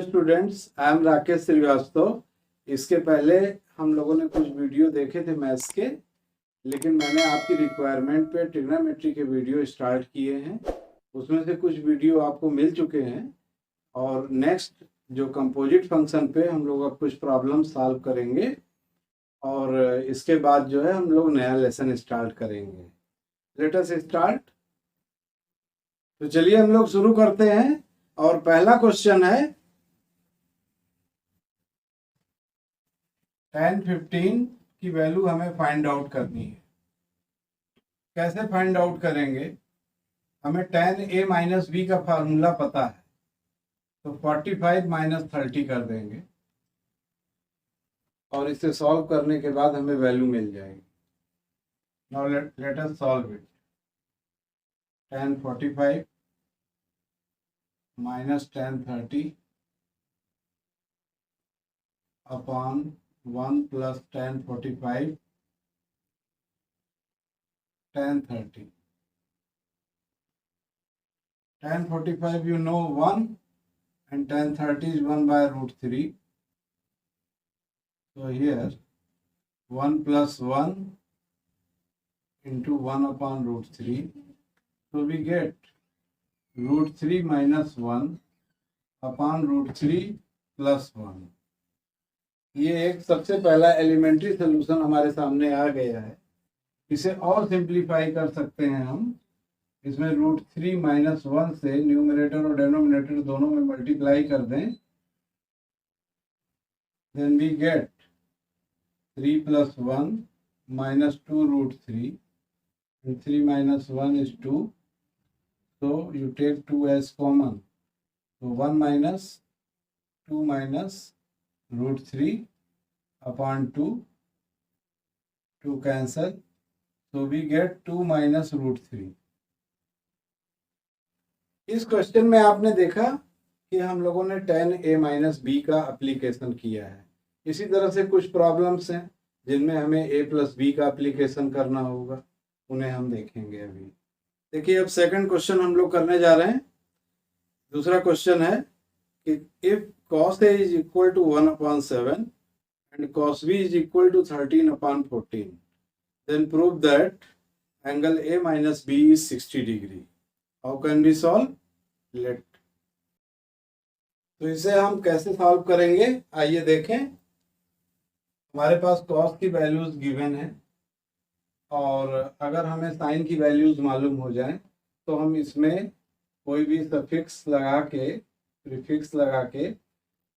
Students, I am Rakesh Srivastava. इसके पहले हम लोगों ने कुछ वीडियो देखे थे मैथ्स के, लेकिन मैंने आपकी रिक्वायरमेंट पे ट्रिग्नोमेट्री के वीडियो स्टार्ट किए हैं। उसमें से कुछ वीडियो आपको मिल चुके हैं और नेक्स्ट जो कंपोजिट फंक्शन पे हम लोग अब कुछ प्रॉब्लम सॉल्व करेंगे और इसके बाद जो है हम लोग नया लेसन स्टार्ट करेंगे। Let us start. तो चलिए हम लोग शुरू करते हैं और पहला क्वेश्चन है tan 15 की वैल्यू हमें फाइंड आउट करनी है। कैसे फाइंड आउट करेंगे? हमें tan a माइनस बी का फार्मूला पता है, तो 45 माइनस 30 कर देंगे और इसे सॉल्व करने के बाद हमें वैल्यू मिल जाएगी। Now let us solve it. tan 45 minus tan 30 upon 1 plus tan 45 tan 30. Tan 45 you know 1 and tan 30 is 1 by root 3. So here 1 plus 1 into 1 upon root 3. So we get root 3 minus 1 upon root 3 plus 1. ये एक सबसे पहला elementary solution हमारे सामने आ गया है। इसे और सिंप्लीफाई कर सकते हैं हम। इसमें रूट 3 माइनस 1 से न्यूमरेटर और डेनोमिनेटर दोनों में मल्टीप्लाई कर दें। Then we get 3 plus 1 minus 2 root 3 and 3 minus 1 is 2. So you take 2 as common. So 1 minus 2 minus root 3 upon 2. 2 cancel. So we get 2 minus root 3. इस क्वेश्चन में आपने देखा कि हम लोगों ने tan a माइनस बी का एप्लीकेशन किया है। इसी तरह से कुछ प्रॉब्लम्स हैं जिनमें हमें a प्लस बी का एप्लीकेशन करना होगा, उन्हें हम देखेंगे अभी। देखिए, अब सेकंड क्वेश्चन हम लोग करने जा रहे हैं। दूसरा क्वेश्चन है कि if cos a is equal to 1 upon 7 and cos b is equal to 13 upon 14, then prove that angle a minus b is 60 degree. How can be solve? Let. तो इसे हम कैसे सॉल्व करेंगे, आइए देखें। हमारे पास cos की वैल्यूज गिवन है और अगर हमें sin की वैल्यूज मालूम हो जाए तो हम इसमें कोई भी सफिक्स लगा के, प्रीफिक्स लगा के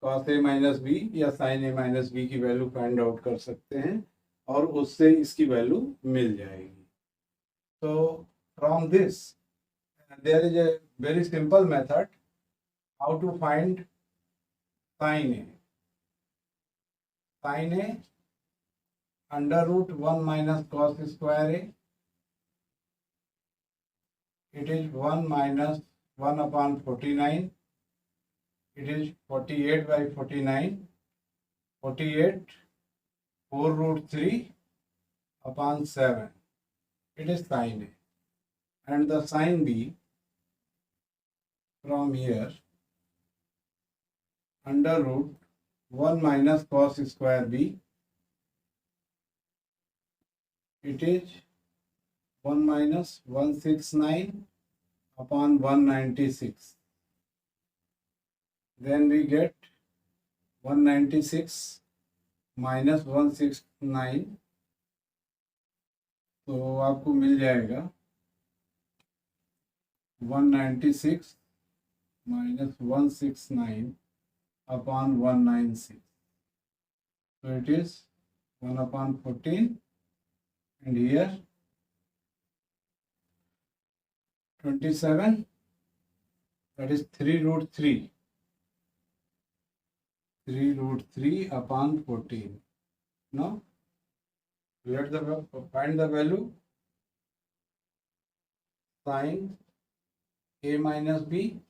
cos a माइनस बी या sin a माइनस बी की वैल्यू फाइंड आउट कर सकते हैं और उससे इसकी वैल्यू मिल जाएगी। तो from this there is a very simple method how to find sin a. Sin a under root 1 minus cos square a. It is 1 minus 1 upon 49. It is 48 by 49. 48 4 root 3 upon 7. It is sin a. And the sin b from here under root 1 minus cos square b, it is 1 minus 169 upon 196. Then we get 196 minus 169, तो आपको मिल जाएगा 196 minus 169 upon 196. So it is 1 upon 14 and here 27, that is 3 root 3. 3 root 3 upon 14. Now let find the value. Sin a minus b,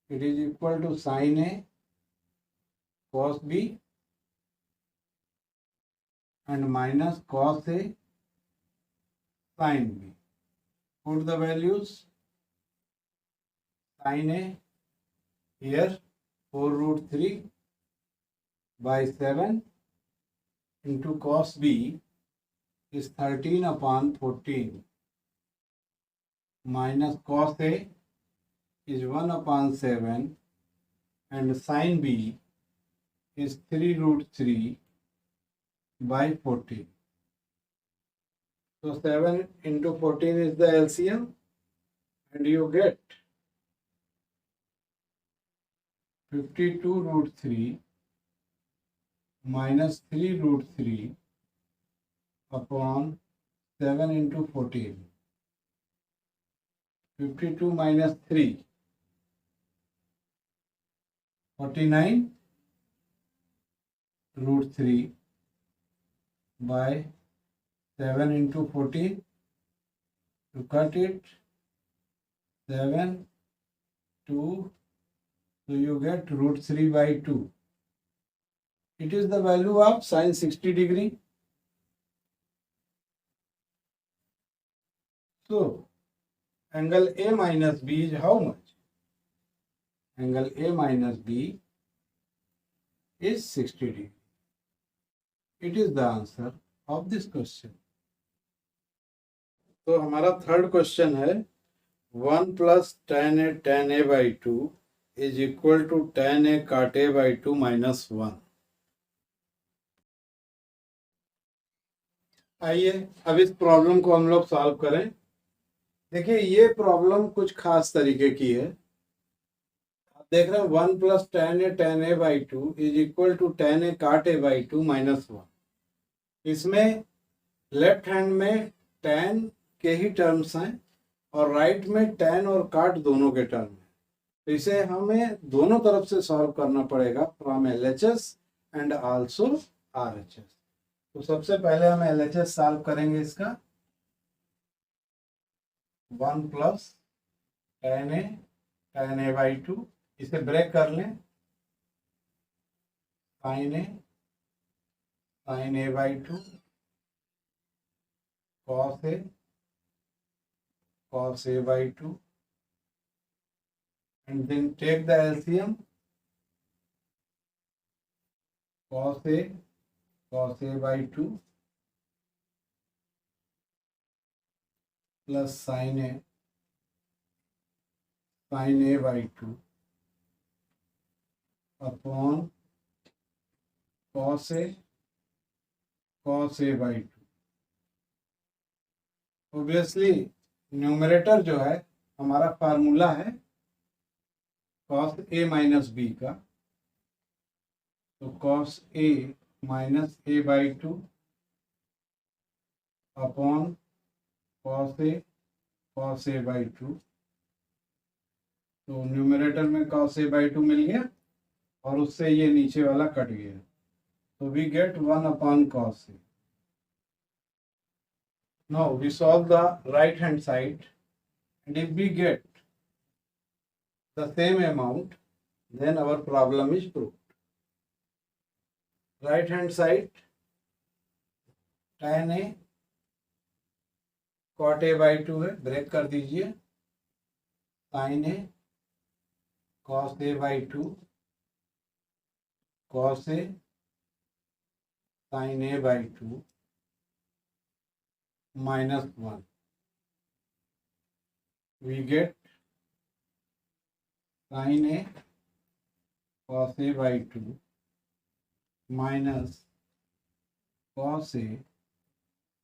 it is equal to sin a cos b and minus cos a sin b. Put the values. Sin a here 4√3/7 into cos B is 13/14 minus cos A is 1/7 and sin B is 3√3/14. So 7 into 14 is the LCM and you get 52√3 minus 3√3 upon 7 into 14. 52 minus 3, 49√3 by 7 into 14. To cut it, 7, 2, so you get √3/2. It is the value of sin 60 degree. So, angle A minus B is how much? Angle A minus B is 60 degree. It is the answer of this question. तो हमारा third question है 1 plus tan A/2 is equal to tan A cot A/2 minus 1. आइए अब इस problem को हम लोग solve करें। देखिए ये प्रॉब्लम कुछ खास तरीके की है। आप देख रहे हैं 1 plus tan A/2 is equal to tan A cot A/2 minus 1. इसमें लेफ्ट हैंड में tan के ही टर्म्स हैं और राइट में tan और काट दोनों के टर्म हैं। तो इसे हमें दोनों तरफ से सॉल्व करना पड़ेगा from LHS and also RHS। तो सबसे पहले हम LHS सॉल्व करेंगे इसका। 1 plus tan A/2, इसे ब्रेक कर लें, sin A/2 cos A/2 and then take the LCM, cos A/2 plus sin A/2 upon cos A/2. Obviously numerator जो है हमारा फार्मूला है cos A minus B का, तो cos A minus A/2 upon cos A/2। तो numerator में cos A/2 मिल गया और उससे ये नीचे वाला कट गया, तो we get 1/cos A. Now we solve the right hand side and if we get the same amount then our problem is proved. Right hand side tan A cot A/2 है, break कर दीजिए, sin A cos A/2 cos A sin A/2 minus 1. We get sin A cos A/2 minus cos A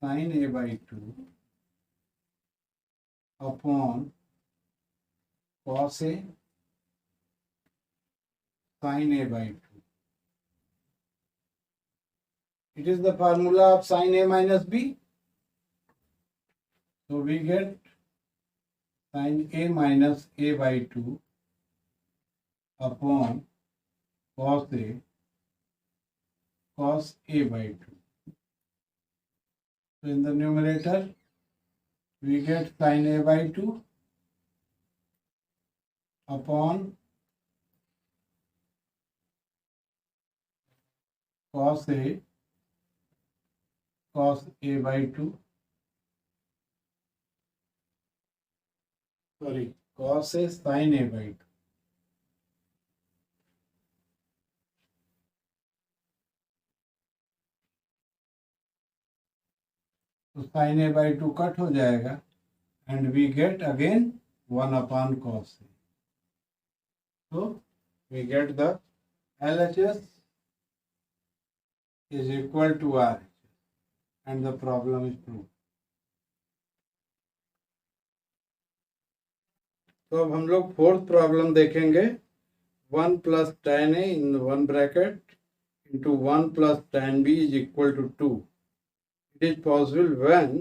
sin A/2 upon cos A sin A/2. It is the formula of sin A minus B. So we get sin A minus A/2 upon cos A cos A/2. So in the numerator we get sin A/2 upon cos A cos A/2, cos A sin A/2. तो sign A by 2 cut हो जाएगा and we get again 1/cos A. तो we get the LHS is equal to RHS and the problem is proved. तो अब हम लोग fourth problem देखेंगे। 1 plus tan A in one bracket into 1 plus tan B is equal to 2. It is possible when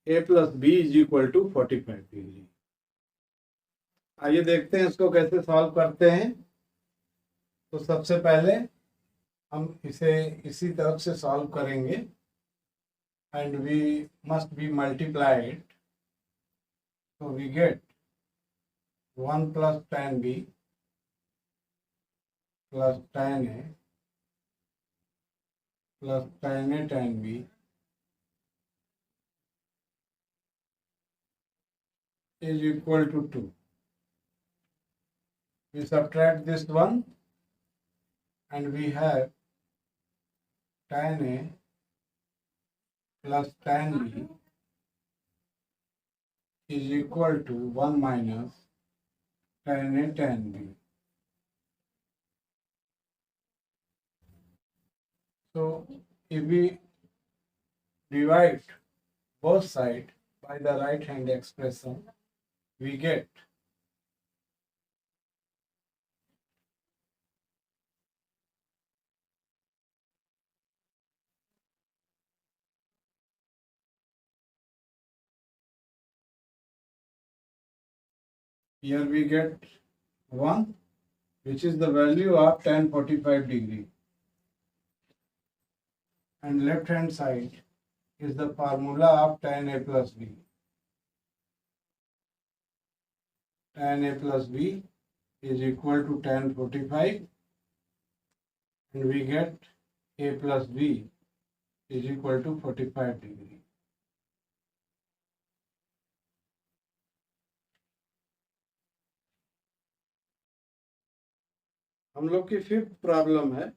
A plus B is equal to 45 degree. आइए देखते हैं इसको कैसे सॉल्व करते हैं। तो सबसे पहले हम इसे इसी तरफ से सॉल्व करेंगे and we must be multiplied. तो we get 1 plus tan B plus tan A plus tan A tan B is equal to 2. We subtract this one and we have tan A plus tan B is equal to 1 minus tan A tan B. So if we divide both sides by the right hand expression, we get here we get 1, which is the value of tan 45 degree, and left hand side is the formula of tan A plus B. Tan A plus B is equal to tan 45 and we get A plus B is equal to 45 degree. हम लोग की fifth problem है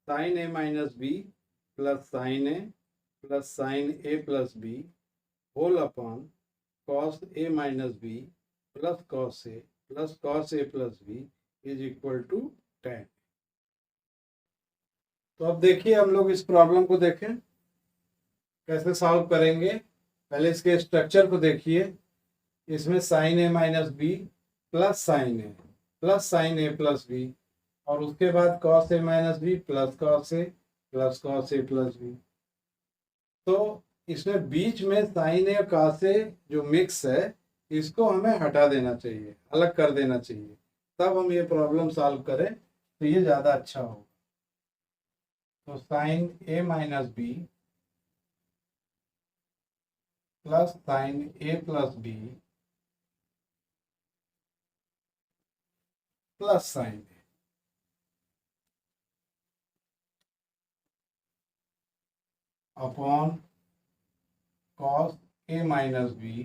sine A minus B plus sine A plus sine A plus B whole upon cos A minus B plus cos A plus B is equal to tan। तो अब देखिए हम लोग इस प्रॉब्लम को देखें कैसे सॉल्व करेंगे। पहले इसके स्ट्रक्चर को देखिए। इसमें sign A minus B plus sine A plus B और उसके बाद cos A minus B plus cos A plus B. तो इसमें बीच में साइन ए कॉस ए जो मिक्स है इसको हमें हटा देना चाहिए, अलग कर देना चाहिए, तब हम ये प्रॉब्लम सॉल्व करें तो ये ज़्यादा अच्छा होगा। तो sign A minus B plus sine A plus B plus sine A upon cos A minus B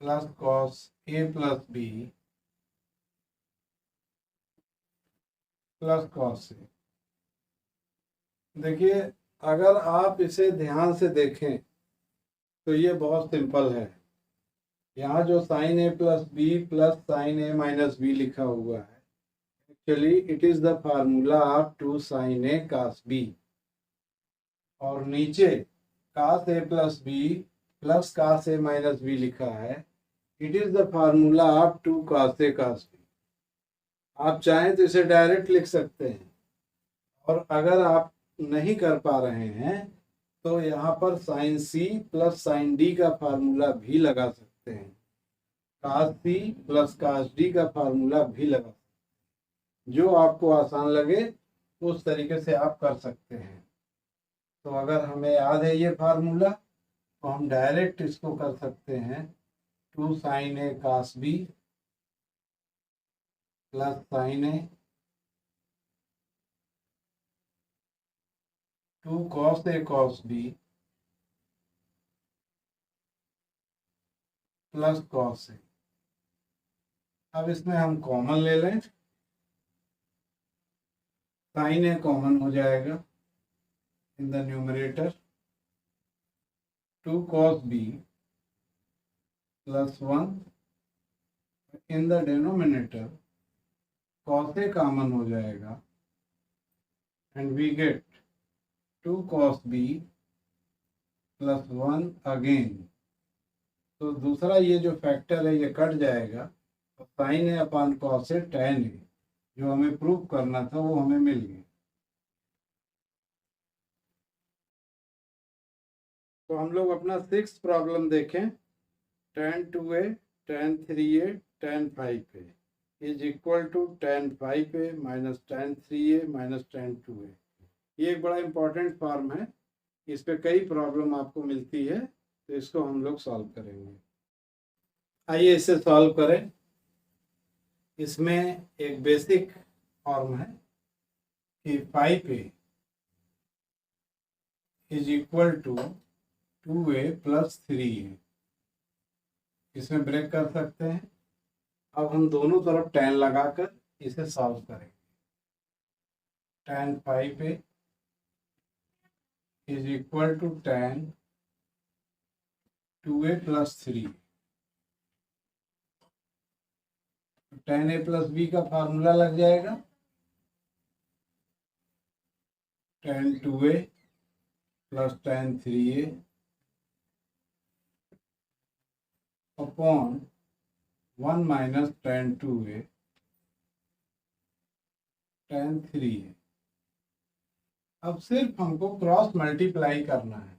plus cos A plus B plus cos ए। देखिए अगर आप इसे ध्यान से देखें तो ये बहुत सिंपल है। यहाँ जो sine A plus B plus sine A minus B लिखा हुआ है, actually it is the formula of 2 sine A cos B, और नीचे cos A plus B plus cos A minus B लिखा है, it is the formula of 2 cos A cos B. आप चाहें तो इसे डायरेक्ट लिख सकते हैं, और अगर आप नहीं कर पा रहे हैं तो यहाँ पर sine C plus sine D का फार्मूला भी लगा सकते हैं, cos C plus cos D का फार्मूला भी लगा सकते हैं। जो आपको आसान लगे उस तरीके से आप कर सकते हैं। तो अगर हमें याद है ये फार्मूला तो हम डायरेक्ट इसको कर सकते हैं 2 sine A cos B plus sine A 2 cos A cos b plus cos a. अब इसमें हम कॉमन ले लें, साइन ए कॉमन हो जाएगा in the numerator 2 cos b plus 1 in the denominator cos a common हो जाएगा and we get 2 cos b plus 1 again। तो दूसरा ये जो फैक्टर है ये कट जाएगा और साइन ए अपॉन कॉस ए tan ए जो हमें प्रूव करना था वो हमें मिल गया। तो हम लोग अपना 6th प्रॉब्लम देखें। tan 2a tan 3a tan 5a is equal to tan 5a minus tan 3a minus tan 2a। ये एक बड़ा इंपॉर्टेंट फॉर्म है, इस पे कई प्रॉब्लम आपको मिलती है, तो इसको हम लोग सॉल्व करेंगे। आइए इसे सॉल्व करें। इसमें एक बेसिक फॉर्म है कि 5a is equal to 2a plus 3a। इसमें ब्रेक कर सकते हैं। अब हम दोनों तरफ tan लगाकर इसे सॉल्व करेंगे। tan 5a is equal to tan 2a plus 3। tan a plus b का फार्मूला लग जाएगा tan 2a plus tan 3a upon 1 minus tan 2a tan 3a। अब सिर्फ हमको क्रॉस मल्टीप्लाई करना है,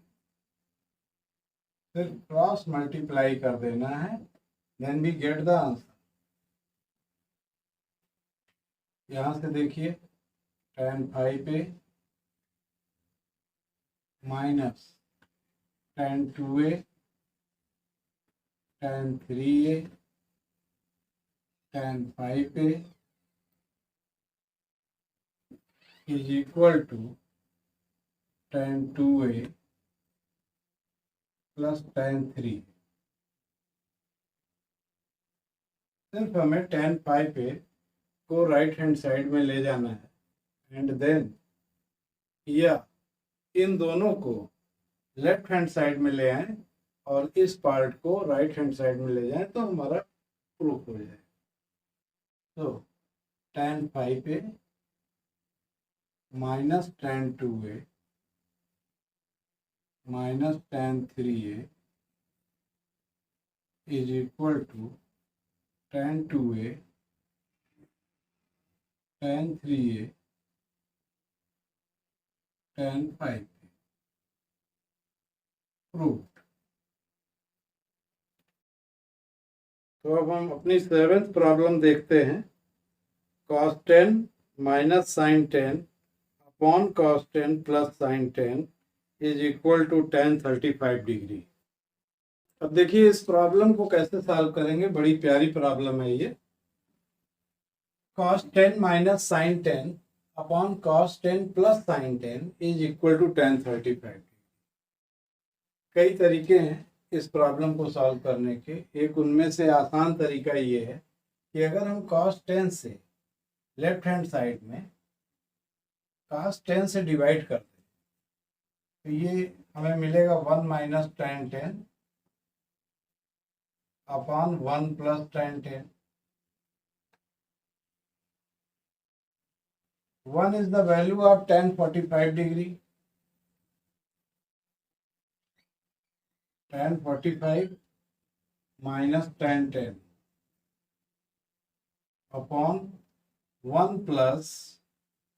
सिर्फ क्रॉस मल्टीप्लाई कर देना है, then we get the answer. यहां से देखिए tan 5a minus tan 2a tan 3a tan 5a is equal to tan 2a plus tan 3। सिर्फ हमें tan 5a को राइट हैंड साइड में ले जाना है एंड देन या इन दोनों को लेफ्ट हैंड साइड में ले आए और इस पार्ट को राइट हैंड साइड में ले जाएं तो हमारा प्रूफ हो जाए। तो tan 5a minus tan 2a minus tan 3a is equal to tan 2a tan 3a tan 5a। Proved. तो अब हम अपनी 7th प्रॉब्लम देखते हैं। cos 10 minus sin 10 upon cos 10 plus sin 10 is equal to tan 35 degree. अब देखिए इस problem को कैसे सॉल्व करेंगे, बड़ी प्यारी प्रॉब्लम है ये। cos 10 minus sin 10 upon cos 10 plus sin 10 is equal to tan 35। कई तरीके हैं इस प्रॉब्लम को सॉल्व करने के। एक उनमें से आसान तरीका ये है कि अगर हम cos 10 से लेफ्ट हैंड साइड में cos 10 से डिवाइड कर दें तो ये हमें मिलेगा 1 minus tan 10 upon 1 plus tan 10। 1 is the value of tan 45 degree। tan 45 minus tan 10 upon 1 plus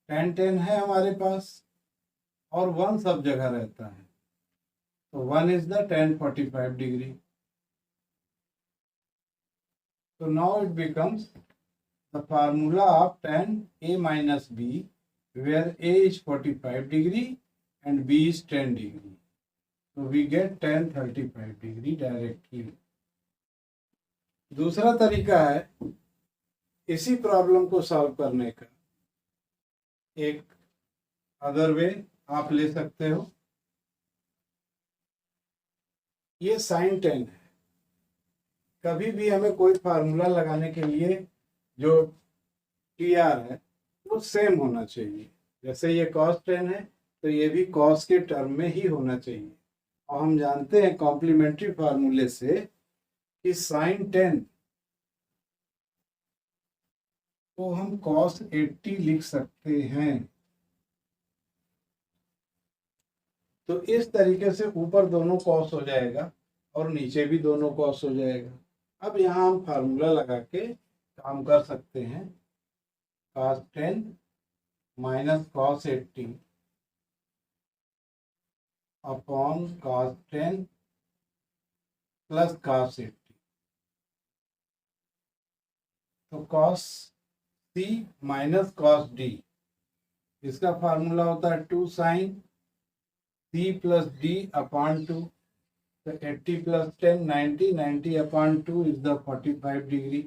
tan 10 है हमारे पास और 1 सब जगह रहता है, तो 1 is the tan 45 degree। So now it becomes the formula of tan a minus b where a is 45 degree and b is 10 degree। So we get tan 35 degree directly। दूसरा तरीका है इसी प्रॉब्लम को सॉल्व करने का। एक other way आप ले सकते हो। ये sin 10 है। कभी भी हमें कोई फार्मूला लगाने के लिए जो TR है वो सेम होना चाहिए। जैसे ये cos 10 है तो ये भी cos के टर्म में ही होना चाहिए। और हम जानते हैं कॉम्प्लीमेंट्री फार्मूले से कि साइन 10 को हम cos 80 लिख सकते हैं। तो इस तरीके से ऊपर दोनों cos हो जाएगा और नीचे भी दोनों cos हो जाएगा। अब यहाँ हम फार्मूला लगा के काम कर सकते हैं। cos 10 minus cos 80 upon cos 10 plus cos 80। तो cos C minus cos D, इसका फार्मूला होता है 2 sin C plus D upon 2। तो 80 plus 10 90, 90 upon 2 is the 45 degree।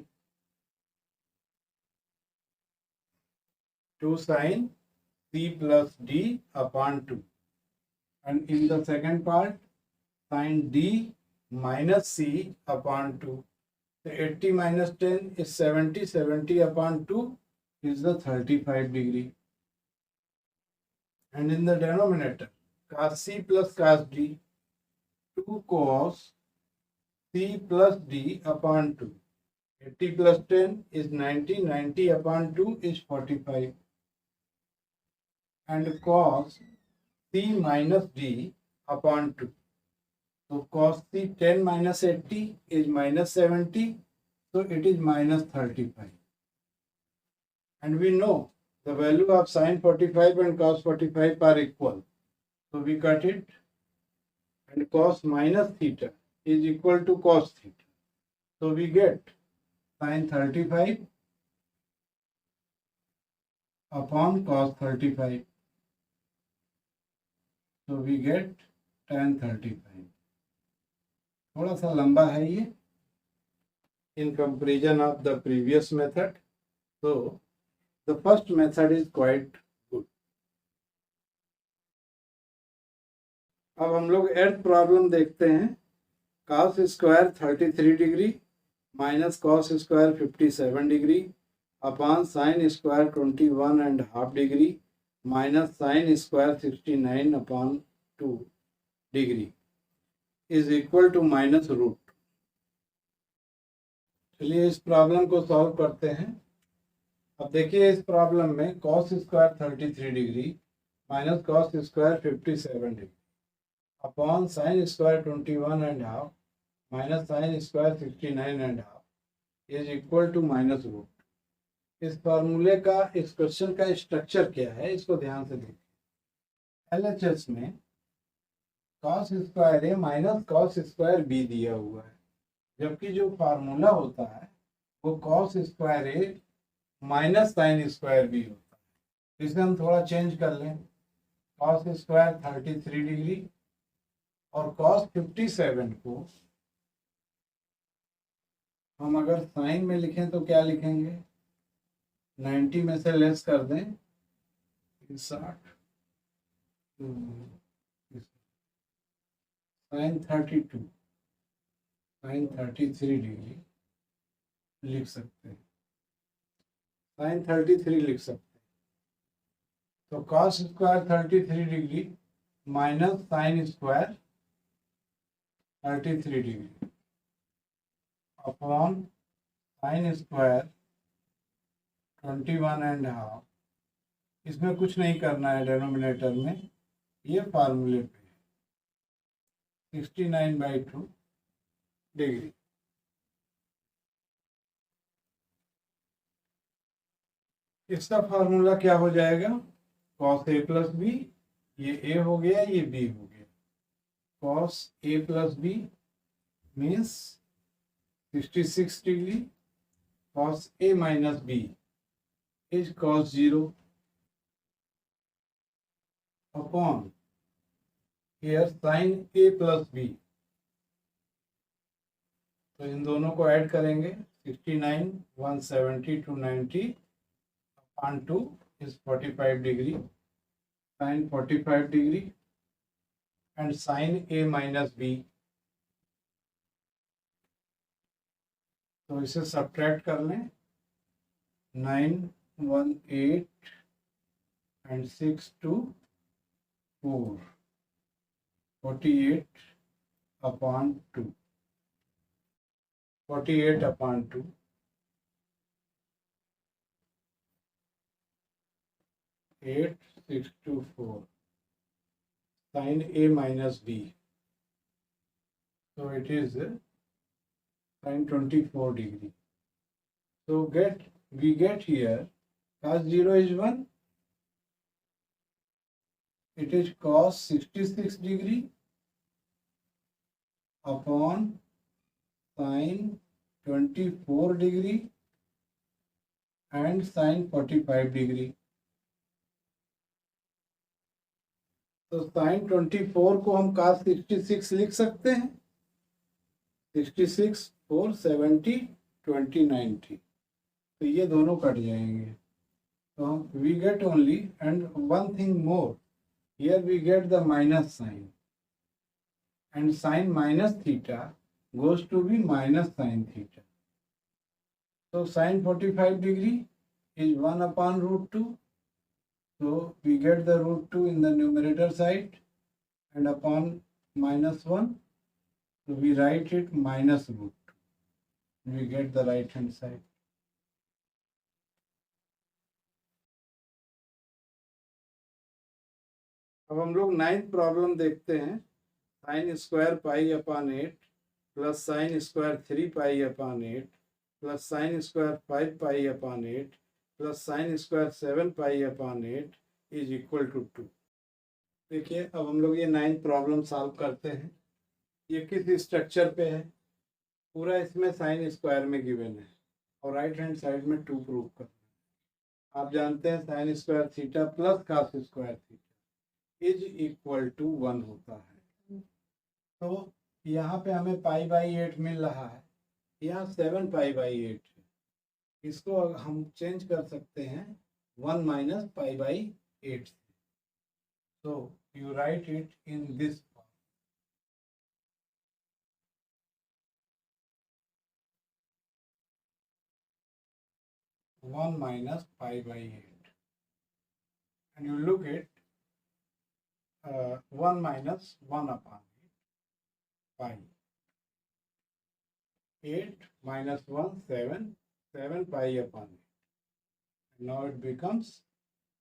2 sin C plus D upon 2, and in the second part sin D minus C upon 2। So 80 minus 10 is 70, 70 upon 2 is the 35 degree, and in the denominator cos C plus cos D, 2 cos C plus D upon 2। 80 plus 10 is 90, 90 upon 2 is 45, and cos C minus D upon 2। So cos C 10 minus 80 is minus 70, so it is minus 35. And we know the value of sin 45 and cos 45 are equal. So we cut it, and cos minus theta is equal to cos theta. So we get sin 35 upon cos 35. So we get tan 35. थोड़ा सा लंबा है ये in comparison of the previous method. So the first method is quite good. अब हम लोग earth problem देखते हैं। cos square 33 degree minus cos square 57 degree upon sine square 21.5 degree minus sine square 69 upon 2 degree is equal to minus root. चलिए इस problem को solve करते हैं। अब देखिए इस प्रॉब्लम में cos square 33 degree minus cos square 57 degree upon sine square 21.5 minus sine square 69.5 is equal to minus root. इस फार्मूले का, इस क्वेश्चन का स्ट्रक्चर क्या है इसको ध्यान से देखिए। LHS में cos स्क्वायर ए माइनस cos स्क्वायर बी दिया हुआ है, जबकि जो फार्मूला होता है वो cos स्क्वायर ए माइनस साइन स्क्वायर बी होता है। इसे हम थोड़ा चेंज कर लें। cos स्क्वायर 33 डिग्री और cos 57 को हम अगर साइन में लिखें तो क्या लिखेंगे? 90 में से लेस कर दें 60, साइन 32, साइन 33 डिग्री लिख सकते हैं, साइन 33 लिख सकते हैं। तो cos square 33 degree minus sine square 33 degree upon sine square 21.5। इसमें कुछ नहीं करना है डेनोमिनेटर में, ये फार्मूले पे 69/2 डिग्री। इसका फार्मूला क्या हो जाएगा? cos a प्लस बी, ये a हो गया, ये b हो गया। cos a plus B means 66 degree, cos a minus b is cos 0 अपॉन here sin a plus b। तो इन दोनों को ऐड करेंगे 69, 170 to 90 upon 2 is 45 degree, sin 45 degree and sin a minus b। तो इसे सब्ट्रैक्ट कर लें, 9, 1, 8 and 6, 2, 4। 48/2, 48/2 8624 sin A minus B. So it is sin 24 degree. So we get here cos 0 is 1. It is cos 66 degree upon sin 24 degree and sin 45 degree. तो sin 24 को हम cos 66 लिख सकते हैं. 66 4 70 20 90. तो ये दोनों कट जाएंगे. So we get only, and one thing more, here we get the minus sign, and sin minus theta goes to be minus sin theta. So sin 45 degree is 1 upon root 2. So we get the root 2 in the numerator side, and upon minus 1, so we write it minus root 2. We get the right hand side. अब हम लोग 9th problem देखते हैं. Sine square pi upon 8 plus sine square 3 pi upon 8 plus sine square 5 pi upon 8 plus sine square 7 pi upon 8 is equal to 2. देखिए अब हम लोग ये 9th प्रॉब्लम सॉल्व करते हैं. ये किस स्ट्रक्चर पे है? पूरा इसमें साइन स्क्वायर में गिवन है और राइट हैंड साइड में 2 प्रूव करना है. आप जानते हैं sine square theta plus cos square theta is equal to 1 होता है. तो यहाँ पे हमें π/8 मिल रहा है, यहाँ 7π/8 है. इसको हम चेंज कर सकते हैं 1 माइनस π/8 से. So you write it in this form. One minus π/8 and you look at 1 minus 1 upon 8 pi. 8 minus 1 7 7 pi upon 8. Now it becomes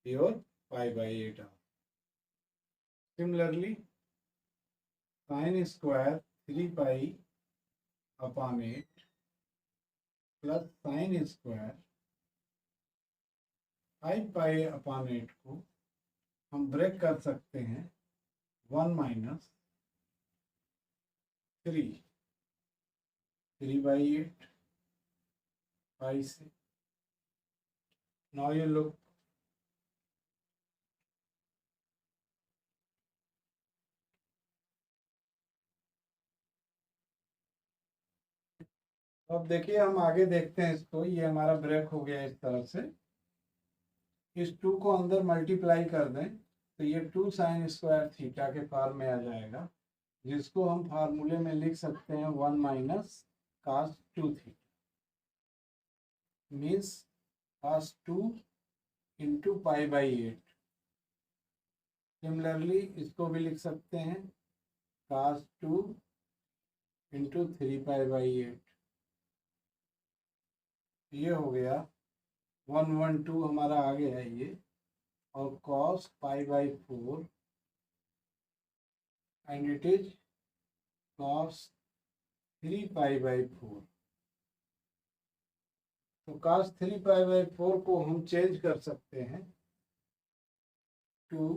pure π/8. Similarly, sin square 3 pi upon 8 plus sin square 5 pi upon 8 को हम break कर सकते हैं 1 minus 3/8 पाई से. Now you look, अब देखिए हम आगे देखते हैं इसको. ये हमारा ब्रेक हो गया इस तरह से. इस 2 को अंदर मल्टीप्लाई कर दें तो ये 2 साइन स्क्वायर थीटा के फॉर्म में आ जाएगा, जिसको हम फार्मूले में लिख सकते हैं 1 minus cos 2 theta. Means cos 2 into π/8. Similarly इसको भी लिख सकते हैं cos 2 इंटू 3π/8. ये हो गया 112 हमारा आ गया है ये. और cos π/4 and it is cos 3π/4. तो cos 3π/4 को हम चेंज कर सकते हैं 2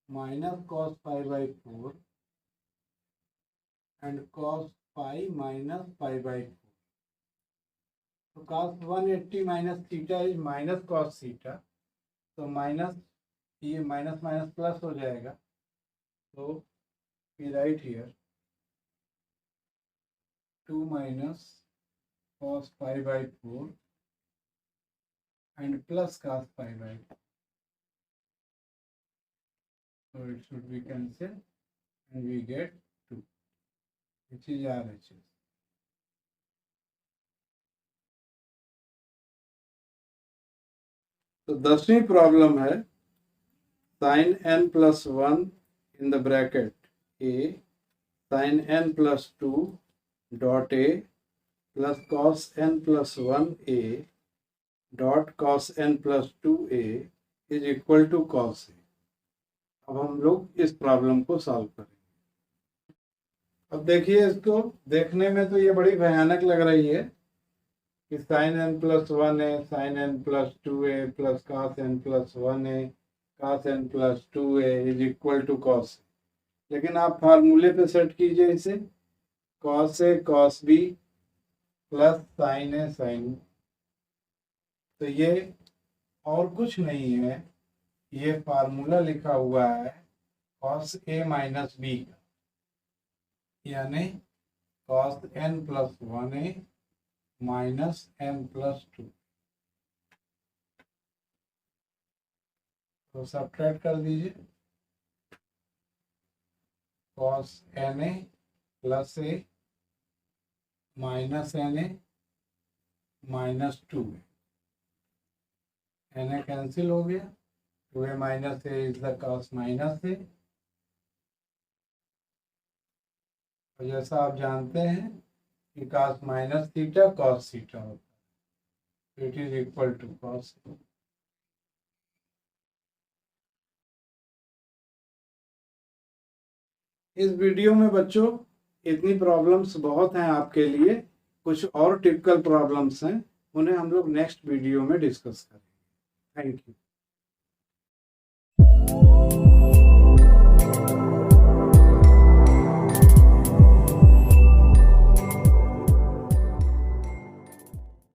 minus cos π/4 and cos pi minus π/4. तो cos 180 minus theta is minus cos theta. तो माइनस, ये माइनस माइनस प्लस हो जाएगा. तो we write here 2 minus cos π/4 and plus cos π/4. So it should be cancelled and we get 2, which is RHS. तो 10वीं problem है sin n plus 1 in the bracket a sine n plus 2 dot a plus cos n plus 1 a dot cos n plus 2 a is equal to cos a. अब हम लोग इस problem को solve करेंगे। अब देखिए, इसको देखने में तो ये बड़ी भयानक लग रही है कि sine n plus 1 a sine n plus 2 a plus cos n plus 1 a cos n plus 2 a is equal to cos. लेकिन आप फार्मूले पे सेट कीजिए इसे, cos A cos b plus sine a sine. तो ये और कुछ नहीं है, ये फार्मूला लिखा हुआ है कॉस ए माइनस बी का, यानी cos n plus 1 a minus n plus 2। तो सब्ट्रैक्ट कर दीजिए, cos n a plus a minus n a minus 2 n a cancel हो गया, 2a minus a is the cos minus a. और जैसा आप जानते हैं कि cos minus theta cos theta होता है, it is equal to cos. इस वीडियो में बच्चों इतनी प्रॉब्लम्स बहुत हैं आपके लिए, कुछ और टिपिकल प्रॉब्लम्स हैं, उन्हें हम लोग नेक्स्ट वीडियो में डिस्कस करेंगे। Thank you.